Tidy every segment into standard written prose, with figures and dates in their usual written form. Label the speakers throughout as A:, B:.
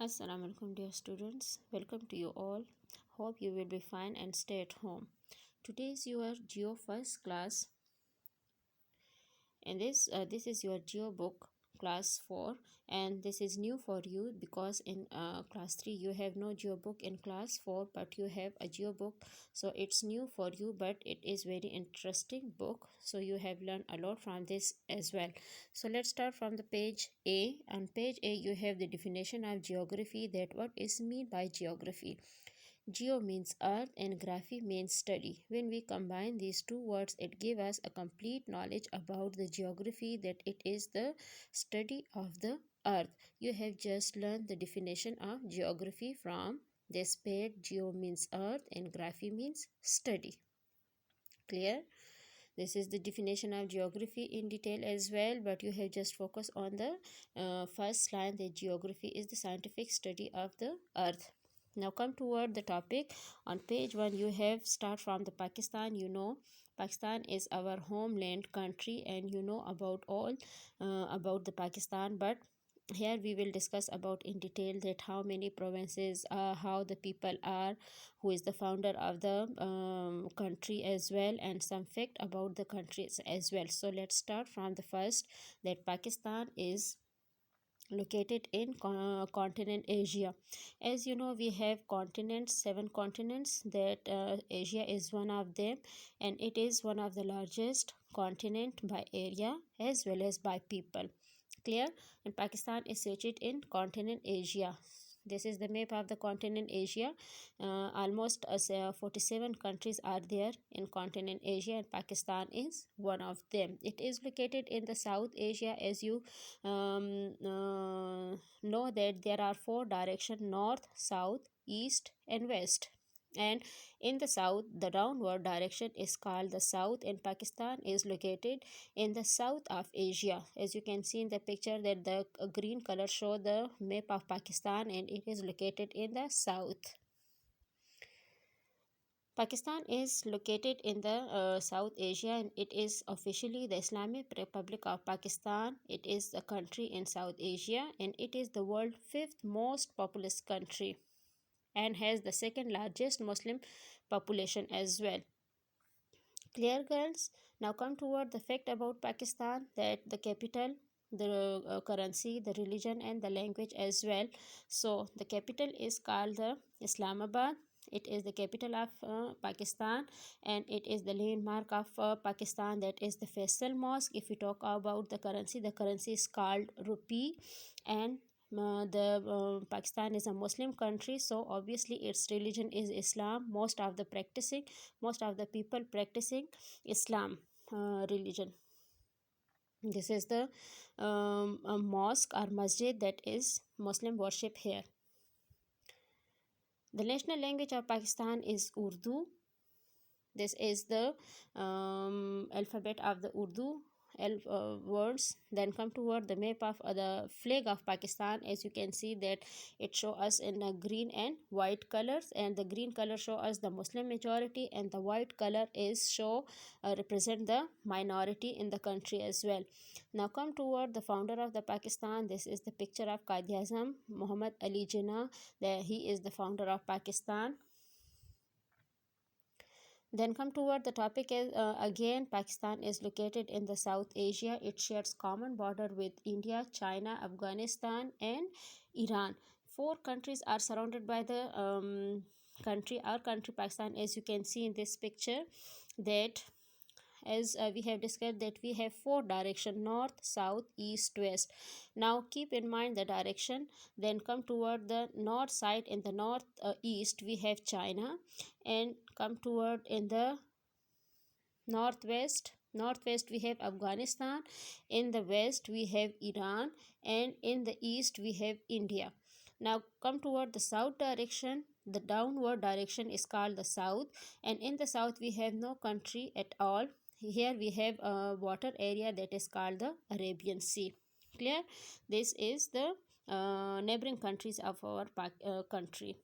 A: Assalamu alaikum dear students, welcome to you all. Hope you will be fine and stay at home. Today is your geo first class, and this is your geo book class 4, and this is new for you because in class 3 you have no geo book. In class 4 but you have a geo book, so it's new for you, but it is very interesting book, so you have learned a lot from this as well. So let's start from the page A. On page A you have the definition of geography, that what is mean by geography. Geo means earth and graphy means study. When we combine these two words, it gives us a complete knowledge about the geography, that it is the study of the earth. You have just learned the definition of geography from this page. Geo means earth and graphy means study. Clear? This is the definition of geography in detail as well, but you have just focus on the first line, that geography is the scientific study of the earth. Now come toward the topic. On page 1 you have start from the Pakistan. You know Pakistan is our homeland country, and you know about all about the Pakistan, but here we will discuss about in detail that how many provinces, how the people are, who is the founder of the country as well, and some fact about the countries as well. So let's start from the first, that Pakistan is located in continent Asia. As you know, we have continents, 7 continents, that Asia is one of them, and it is one of the largest continent by area as well as by people. Clear? And Pakistan is situated in continent Asia. This is the map of the continent Asia. Almost 47 countries are there in continent Asia, and Pakistan is one of them. It is located in the South Asia. As you know that there are 4 directions: north, south, east and west. And in the south, the downward direction is called the south, and Pakistan is located in the south of Asia. As you can see in the picture, that the green color show the map of Pakistan, and it is located in the south. Pakistan is located in the South Asia, and it is officially the Islamic Republic of Pakistan. It is a country in South Asia, and it is the world's 5th most populous country, and has the 2nd largest Muslim population as well. Clear, girls? Now come toward the fact about Pakistan, that the capital, the currency, the religion and the language as well. So the capital is called the Islamabad. It is the capital of Pakistan, and it is the landmark of Pakistan, that is the Faisal Mosque. If we talk about the currency is called rupee, and the Pakistan is a Muslim country, so obviously its religion is Islam. Most of the people practicing Islam religion. This is the a mosque or masjid, that is Muslim worship here. The national language of Pakistan is Urdu. This is the alphabet of the Urdu words. Then come toward the map of the flag of Pakistan. As you can see that it show us in a green and white colors, and the green color show us the Muslim majority, and the white color is show represent the minority in the country as well. Now come toward the founder of the Pakistan. This is the picture of Quaid-e-Azam Muhammad Ali Jinnah. He is the founder of Pakistan. Then come toward the topic is again Pakistan is located in the South Asia. It shares common border with India, China, Afghanistan and Iran. 4 countries are surrounded by the our country Pakistan. As you can see in this picture, that as we have discussed, that we have 4 direction: north, south, east, west. Now keep in mind the direction. Then come toward the north side. In the north east we have China, and come toward in the northwest we have Afghanistan. In the west we have Iran, and in the east we have India. Now come toward the south direction. The downward direction is called the south, and in the south we have no country at all. Here we have a water area, that is called the Arabian Sea. Clear? This is the neighboring countries of our country: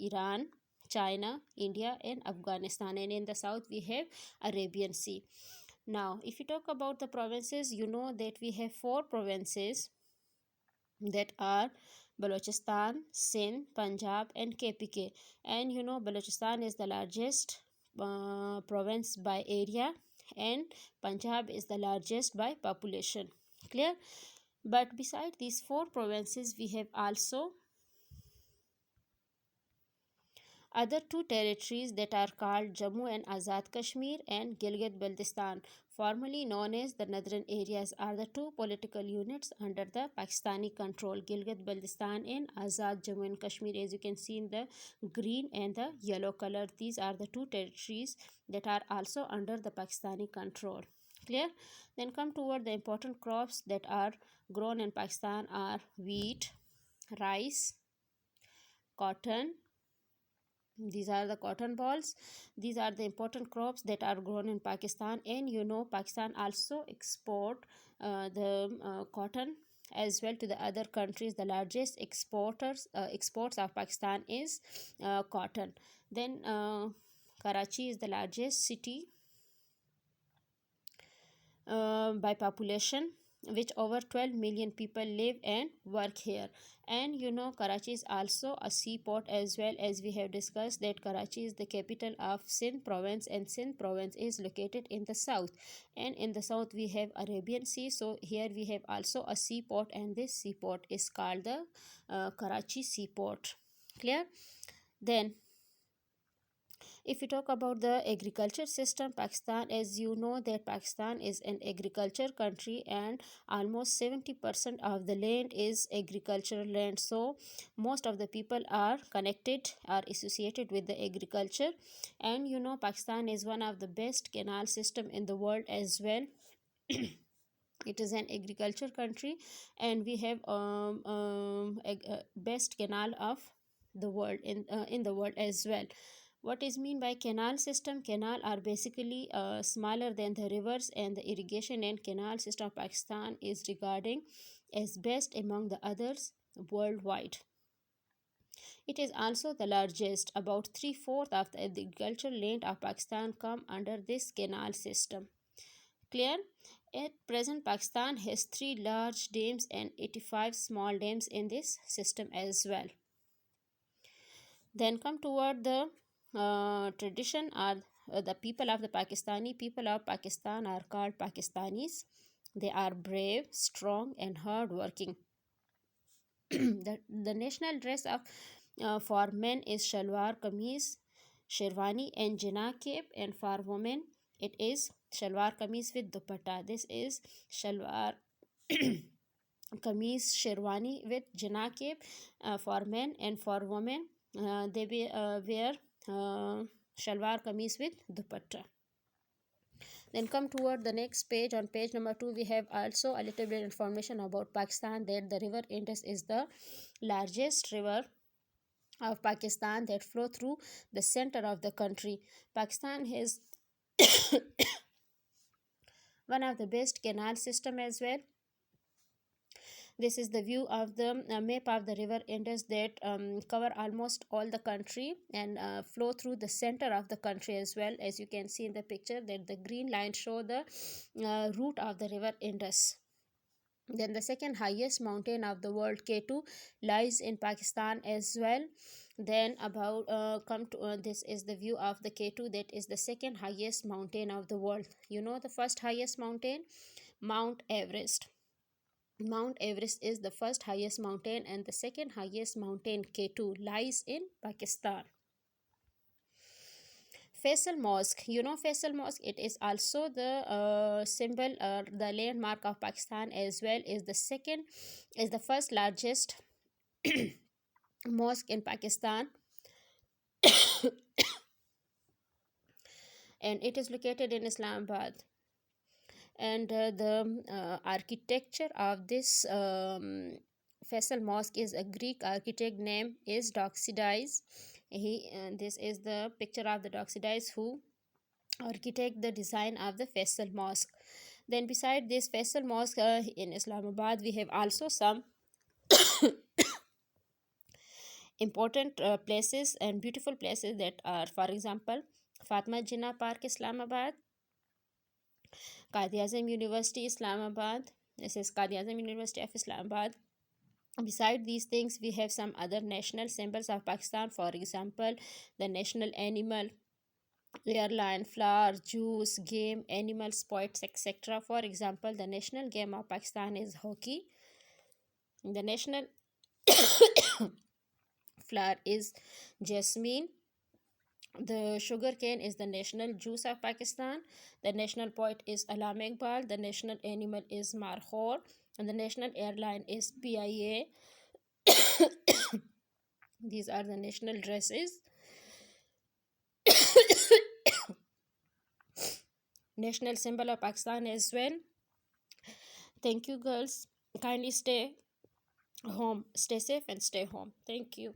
A: Iran, China, India and Afghanistan, and in the south we have Arabian Sea. Now if you talk about the provinces, you know that we have 4 provinces, that are Balochistan, Sindh, Punjab, and KPK. And you know, Balochistan is the largest province by area, and Punjab is the largest by population. Clear? But beside these four provinces, we have also other two territories that are called Jammu and Azad Kashmir and Gilgit-Baltistan, formerly known as the Northern Areas, are the two political units under the Pakistani control. Gilgit-Baltistan and Azad Jammu and Kashmir, as you can see in the green and the yellow color, these are the two territories that are also under the Pakistani control. Clear? Then come toward the important crops that are grown in Pakistan are wheat, rice, cotton. These are the cotton balls. These are the important crops that are grown in Pakistan. And you know, Pakistan also export the cotton as well to the other countries. The largest exports of Pakistan is cotton. Then Karachi is the largest city by population, which over 12 million people live and work here. And you know, Karachi is also a seaport, as well as we have discussed that Karachi is the capital of Sindh province, and Sindh province is located in the south, and in the south we have Arabian Sea. So here we have also a seaport, and this seaport is called the Karachi seaport. Clear? Then if we talk about the agriculture system, Pakistan, as you know that Pakistan is an agriculture country, and almost 70% of the land is agricultural land. So most of the people are connected, are associated with the agriculture. And you know, Pakistan is one of the best canal system in the world as well. It is an agriculture country, and we have best canal of the world in the world as well. What is mean by canal system? Canal are basically smaller than the rivers, and the irrigation and canal system of Pakistan is regarding as best among the others worldwide. It is also the largest. About three-fourths of the agricultural land of Pakistan come under this canal system. Clear? At present, Pakistan has 3 large dams and 85 small dams in this system as well. Then come toward the tradition are the people of the Pakistani people of Pakistan are called Pakistanis. They are brave, strong, and hardworking. The national dress of for men is shalwar kameez, sherwani, and jina cape, and for women it is shalwar kameez with dupatta. This is shalwar kameez sherwani with jina cape for men, and for women they wear shalwar kameez with dupatta. Then come toward the next page. On page number 2, we have also a little bit information about Pakistan, that the river Indus is the largest river of Pakistan that flow through the center of the country. Pakistan has one of the best canal system as well. This is the view of the map of the river Indus that cover almost all the country and flow through the center of the country as well. As you can see in the picture, that the green line show the route of the river Indus. Then the second highest mountain of the world, K2, lies in Pakistan as well. Then about come to this is the view of the K2, that is the second highest mountain of the world. You know the first highest mountain, Mount Everest. Mount Everest is the first highest mountain, and the second highest mountain, K2, lies in Pakistan. Faisal Mosque, you know Faisal Mosque, it is also the symbol, the landmark of Pakistan as well. Is the first largest mosque in Pakistan, and it is located in Islamabad. And the architecture of this Faisal Mosque is a Greek architect name is Doxides. This is the picture of the Doxides who architect the design of the Faisal Mosque. Then beside this Faisal Mosque in Islamabad, we have also some important places and beautiful places that are, for example, Fatma Jinnah Park, Islamabad, Quaid-e-Azam University, Islamabad. This is Quaid-e-Azam University of Islamabad. Beside these things, we have some other national symbols of Pakistan. For example, the national animal, airline, flower, juice, game, animals, poets, etc. For example, the national game of Pakistan is hockey. The national flower is jasmine. The sugar cane is the national juice of Pakistan. The national poet is Alam Iqbal. The national animal is Markhor. And the national airline is PIA. These are the national dresses. National symbol of Pakistan as well. Thank you, girls. Kindly stay home, stay safe, and stay home. Thank you.